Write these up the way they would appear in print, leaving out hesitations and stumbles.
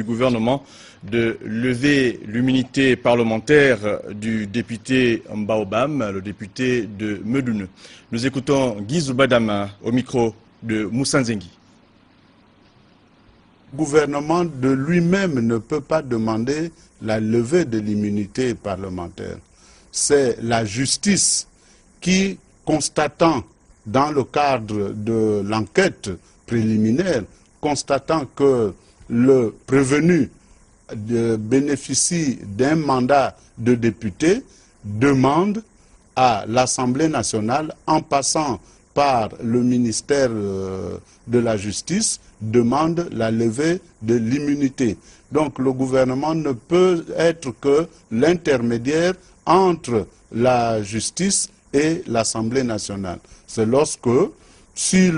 du gouvernement de lever l'immunité parlementaire du député Mbaobam, le député de Medoune. Nous écoutons Guy Zoubadama au micro de Moussa Nzengi. Le gouvernement de lui-même ne peut pas demander la levée de l'immunité parlementaire. C'est la justice qui, constatant dans le cadre de l'enquête préliminaire, constatant que le prévenu bénéficie d'un mandat de député, demande à l'Assemblée nationale, en passant par le ministère de la Justice, demande la levée de l'immunité. Donc le gouvernement ne peut être que l'intermédiaire entre la justice et l'Assemblée nationale. C'est lorsque, si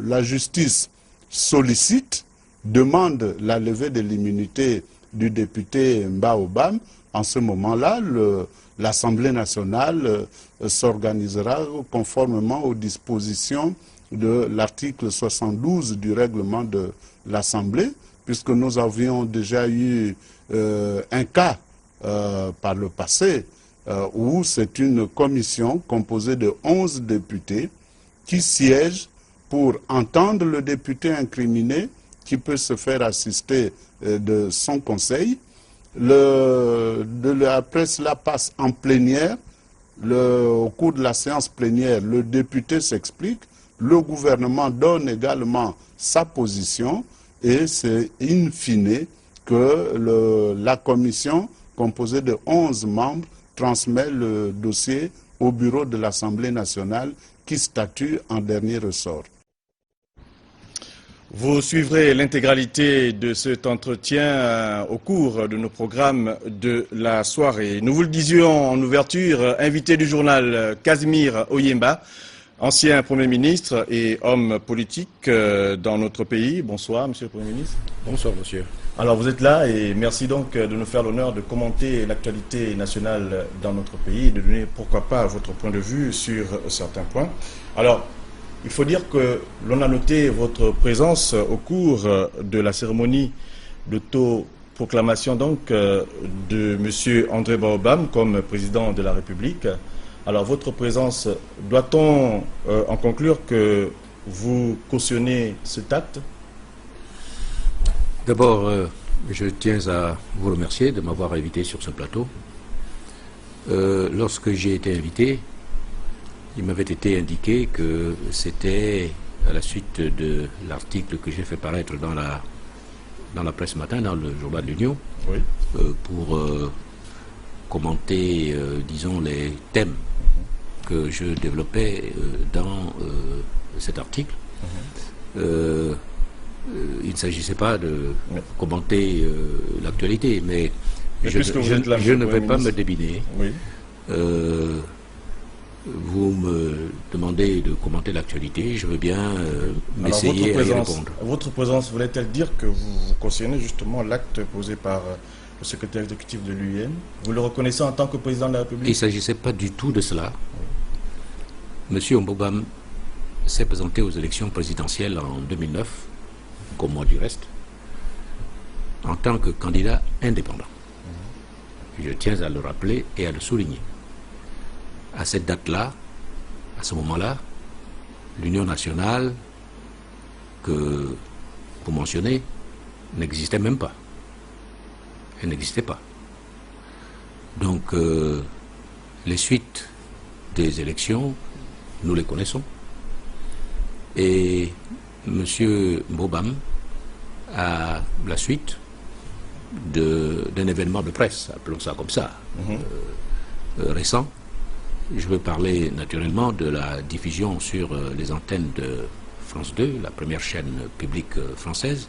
la justice sollicite, demande la levée de l'immunité du député Mbaobam, en ce moment-là, l'Assemblée nationale s'organisera conformément aux dispositions de l'article 72 du règlement de l'Assemblée, puisque nous avions déjà eu un cas par le passé où c'est une commission composée de 11 députés qui siègent pour entendre le député incriminé qui peut se faire assister de son conseil. Après cela passe en plénière. Au cours de la séance plénière, le député s'explique, le gouvernement donne également sa position et c'est in fine que la commission composée de 11 membres transmet le dossier au bureau de l'Assemblée nationale qui statue en dernier ressort. Vous suivrez l'intégralité de cet entretien au cours de nos programmes de la soirée. Nous vous le disions en ouverture, invité du journal Casimir Oyemba, ancien Premier ministre et homme politique dans notre pays. Bonsoir, Monsieur le Premier ministre. Bonsoir, monsieur. Alors vous êtes là et merci donc de nous faire l'honneur de commenter l'actualité nationale dans notre pays et de donner pourquoi pas votre point de vue sur certains points. Alors, il faut dire que l'on a noté votre présence au cours de la cérémonie d'autoproclamation donc de M. André Mbaobam comme président de la République. Alors votre présence, doit-on en conclure que vous cautionnez cet acte? D'abord, je tiens à vous remercier de m'avoir invité sur ce plateau. Lorsque j'ai été invité, il m'avait été indiqué que c'était à la suite de l'article que j'ai fait paraître dans la presse ce matin, dans le journal de l'Union, oui. Pour commenter, disons, les thèmes que je développais dans cet article. Il ne s'agissait pas de commenter l'actualité, mais je ne vais pas me débiner. Oui. Vous me demandez de commenter l'actualité, je veux bien m'essayer à y répondre. Votre présence voulait-elle dire que vous cautionnez justement l'acte posé par le secrétaire exécutif de l'UIN? Vous le reconnaissez en tant que président de la République? Il ne s'agissait pas du tout de cela. Monsieur Mbaobam s'est présenté aux élections présidentielles en 2009, comme moi du reste, en tant que candidat indépendant. Je tiens à le rappeler et à le souligner. À cette date-là, à ce moment-là, l'Union nationale que vous mentionnez n'existait même pas. Elle n'existait pas. Donc, les suites des élections, nous les connaissons. Et M. Mbaobam, à la suite d'un événement de presse, appelons ça comme ça, récent, je veux parler naturellement de la diffusion sur les antennes de France 2, la première chaîne publique française,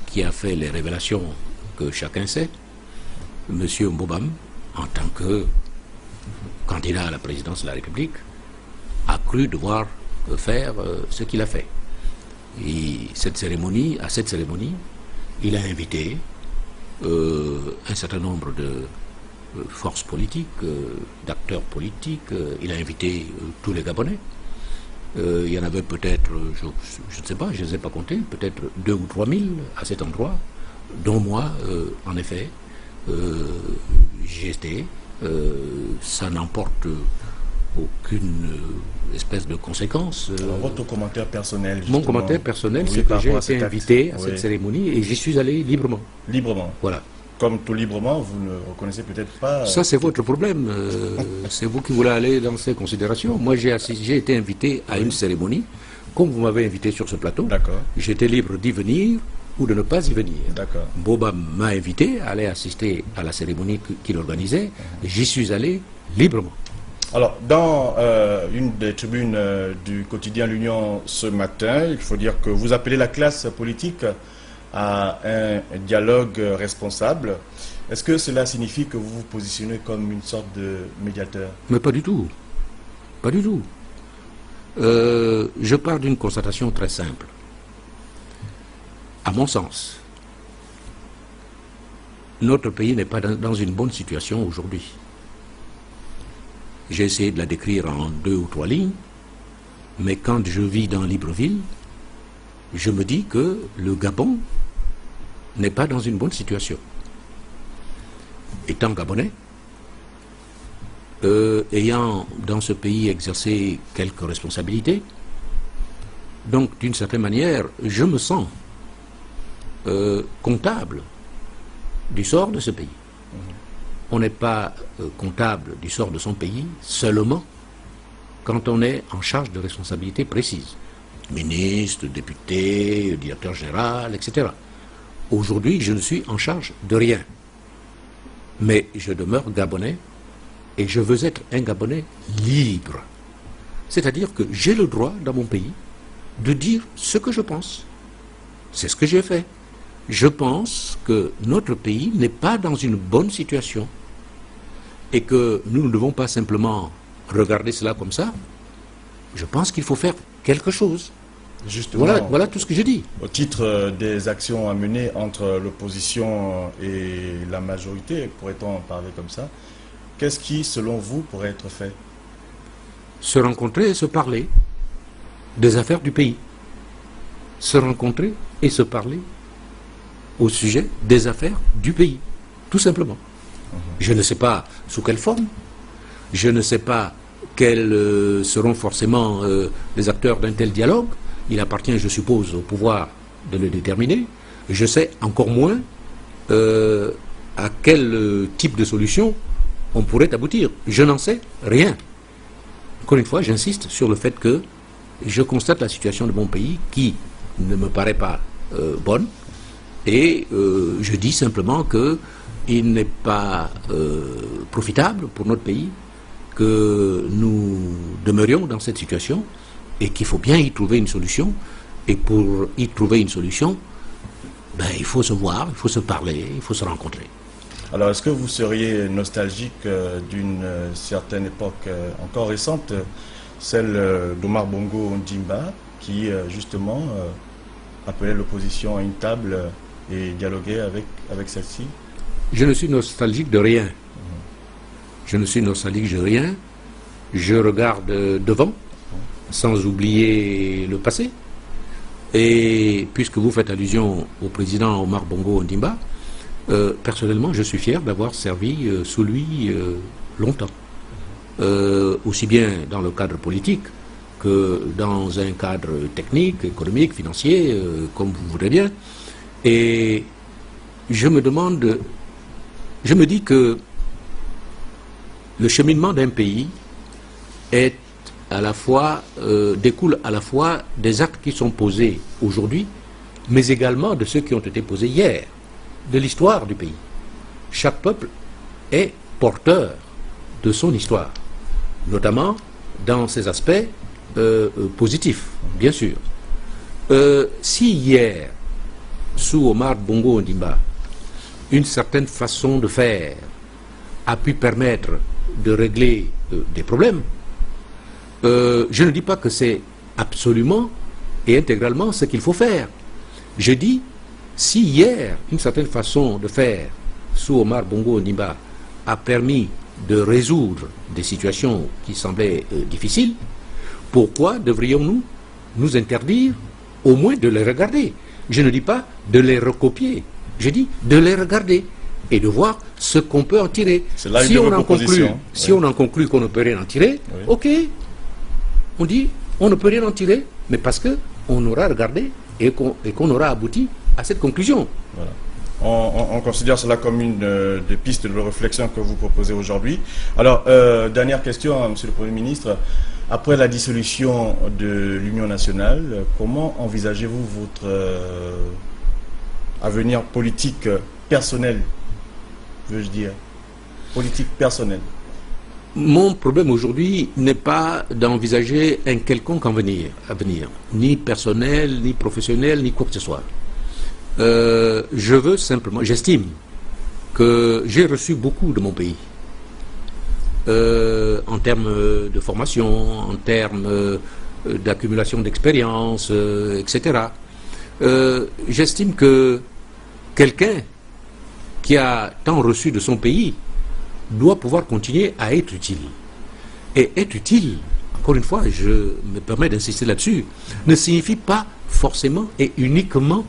qui a fait les révélations que chacun sait. M. Mbaobam, en tant que candidat à la présidence de la République, a cru devoir faire ce qu'il a fait. Et à cette cérémonie, il a invité un certain nombre de forces politiques, d'acteurs politiques. Il a invité tous les Gabonais. Il y en avait peut-être, je ne sais pas, je ne les ai pas comptés, peut-être 2 ou 3 000 à cet endroit, dont moi, en effet, j'y étais. Ça n'emporte aucune espèce de conséquence. Alors, votre commentaire personnel, Mon commentaire personnel, c'est que j'ai été invité à cette cérémonie et j'y suis allé librement. Librement. Voilà. Comme tout librement, vous ne reconnaissez peut-être pas... Ça, c'est votre problème. C'est vous qui voulez aller dans ces considérations. Moi, j'ai été invité à une cérémonie, comme vous m'avez invité sur ce plateau. D'accord. J'étais libre d'y venir ou de ne pas y venir. D'accord. Boba m'a invité à aller assister à la cérémonie qu'il organisait. J'y suis allé librement. Alors, dans une des tribunes du quotidien L'Union ce matin, il faut dire que vous appelez la classe politique à un dialogue responsable. Est-ce que cela signifie que vous vous positionnez comme une sorte de médiateur? Mais pas du tout. Pas du tout. Je pars d'une constatation très simple. À mon sens, notre pays n'est pas dans une bonne situation aujourd'hui. J'ai essayé de la décrire en 2 ou 3 lignes, mais quand je vis dans Libreville, je me dis que le Gabon n'est pas dans une bonne situation. Étant gabonais, ayant dans ce pays exercé quelques responsabilités, donc d'une certaine manière, je me sens comptable du sort de ce pays. On n'est pas comptable du sort de son pays seulement quand on est en charge de responsabilités précises. Ministre, député, directeur général, etc. Aujourd'hui, je ne suis en charge de rien. Mais je demeure gabonais et je veux être un Gabonais libre. C'est-à-dire que j'ai le droit dans mon pays de dire ce que je pense. C'est ce que j'ai fait. Je pense que notre pays n'est pas dans une bonne situation et que nous ne devons pas simplement regarder cela comme ça. Je pense qu'il faut faire quelque chose. Justement, voilà tout ce que je dis. Au titre des actions à mener entre l'opposition et la majorité, pourrait-on parler comme ça, qu'est-ce qui, selon vous, pourrait être fait? Se rencontrer et se parler des affaires du pays. Se rencontrer et se parler au sujet des affaires du pays, tout simplement. Je ne sais pas sous quelle forme, je ne sais pas quels seront forcément les acteurs d'un tel dialogue. Il appartient, je suppose, au pouvoir de le déterminer. Je sais encore moins à quel type de solution on pourrait aboutir. Je n'en sais rien. Encore une fois, j'insiste sur le fait que je constate la situation de mon pays qui ne me paraît pas bonne. Et je dis simplement qu'il n'est pas profitable pour notre pays que nous demeurions dans cette situation et qu'il faut bien y trouver une solution. Et pour y trouver une solution, il faut se voir, il faut se parler, il faut se rencontrer. Alors, est-ce que vous seriez nostalgique d'une certaine époque encore récente, celle d'Omar Bongo Ondimba, qui justement appelait l'opposition à une table et dialoguait avec celle-ci? Je ne suis nostalgique de rien. Je ne suis nostalgique de rien. Je regarde devant, sans oublier le passé. Et puisque vous faites allusion au président Omar Bongo Ondimba, personnellement, je suis fier d'avoir servi sous lui longtemps. Aussi bien dans le cadre politique que dans un cadre technique, économique, financier, comme vous voudrez bien. Et je me dis que le cheminement d'un pays est à la fois, découle à la fois des actes qui sont posés aujourd'hui, mais également de ceux qui ont été posés hier, de l'histoire du pays. Chaque peuple est porteur de son histoire, notamment dans ses aspects positifs, bien sûr. Si hier, sous Omar Bongo Ondimba, une certaine façon de faire a pu permettre de régler des problèmes, je ne dis pas que c'est absolument et intégralement ce qu'il faut faire. Je dis, si hier, une certaine façon de faire sous Omar Bongo Ondimba a permis de résoudre des situations qui semblaient difficiles, pourquoi devrions-nous nous interdire au moins de les regarder? Je ne dis pas de les recopier, je dis de les regarder et de voir ce qu'on peut en tirer. Si on en conclut qu'on ne peut rien en tirer, oui. Ok, on dit on ne peut rien en tirer, mais parce qu'on aura regardé et qu'on aura abouti à cette conclusion. Voilà. On considère cela comme une des pistes de réflexion que vous proposez aujourd'hui. Alors, dernière question, Monsieur le Premier ministre. Après la dissolution de l'Union nationale, comment envisagez-vous votre avenir politique personnel, veux-je dire, politique personnelle? Mon problème aujourd'hui n'est pas d'envisager un quelconque avenir, ni personnel, ni professionnel, ni quoi que ce soit. Je veux simplement, j'estime que j'ai reçu beaucoup de mon pays. En termes de formation, en termes d'accumulation d'expérience, etc. J'estime que quelqu'un qui a tant reçu de son pays doit pouvoir continuer à être utile. Et être utile, encore une fois, je me permets d'insister là-dessus, ne signifie pas forcément et uniquement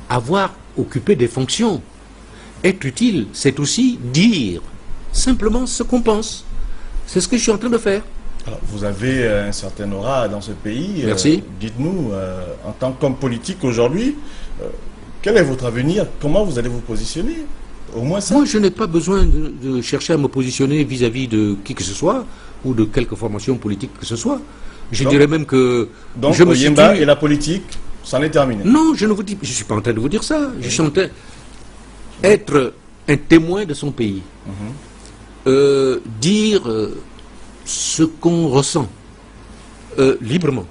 avoir occupé des fonctions. Être utile, c'est aussi dire simplement ce qu'on pense. C'est ce que je suis en train de faire. Alors, vous avez un certain aura dans ce pays. Merci. Dites-nous, en tant qu'homme politique aujourd'hui, quel est votre avenir? Comment vous allez vous positionner? Au moins ça. Moi, je n'ai pas besoin de chercher à me positionner vis-à-vis de qui que ce soit ou de quelque formation politique que ce soit. Je dirais même que... Donc, Yemba et la politique, c'en est terminé. Non, je ne vous dis, je suis pas en train de vous dire ça. Je suis en train d'être un témoin de son pays. Dire ce qu'on ressent librement,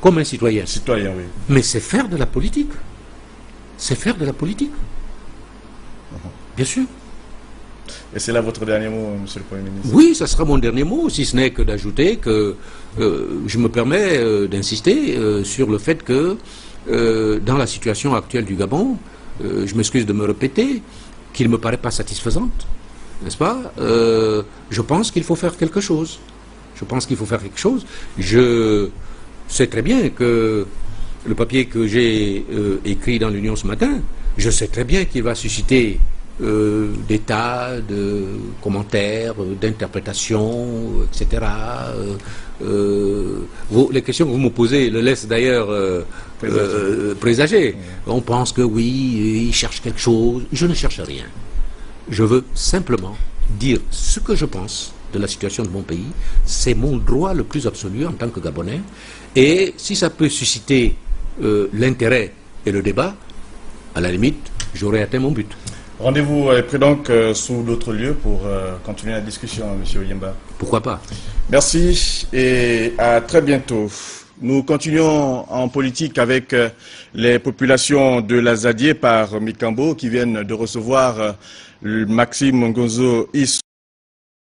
comme un citoyen. Citoyen, oui. Mais c'est faire de la politique. C'est faire de la politique. Bien sûr. Et c'est là votre dernier mot, Monsieur le Premier ministre? Oui, ça sera mon dernier mot, si ce n'est que d'ajouter que je me permets d'insister sur le fait que dans la situation actuelle du Gabon, je m'excuse de me répéter, qu'il ne me paraît pas satisfaisante, n'est-ce pas? Je pense qu'il faut faire quelque chose. Je pense qu'il faut faire quelque chose. Je sais très bien que le papier que j'ai écrit dans l'Union ce matin, je sais très bien qu'il va susciter des tas de commentaires, d'interprétations, etc. Les questions que vous me posez le laissent d'ailleurs présager. On pense que oui, il cherche quelque chose. Je ne cherche rien. Je veux simplement dire ce que je pense de la situation de mon pays. C'est mon droit le plus absolu en tant que Gabonais. Et si ça peut susciter l'intérêt et le débat, à la limite, j'aurai atteint mon but. Rendez-vous est pris donc sous d'autres lieux pour continuer la discussion, M. Yemba. Pourquoi pas? Merci et à très bientôt. Nous continuons en politique avec les populations de la Zadier par Mikambo qui viennent de recevoir Maxime Ngonzo Issou.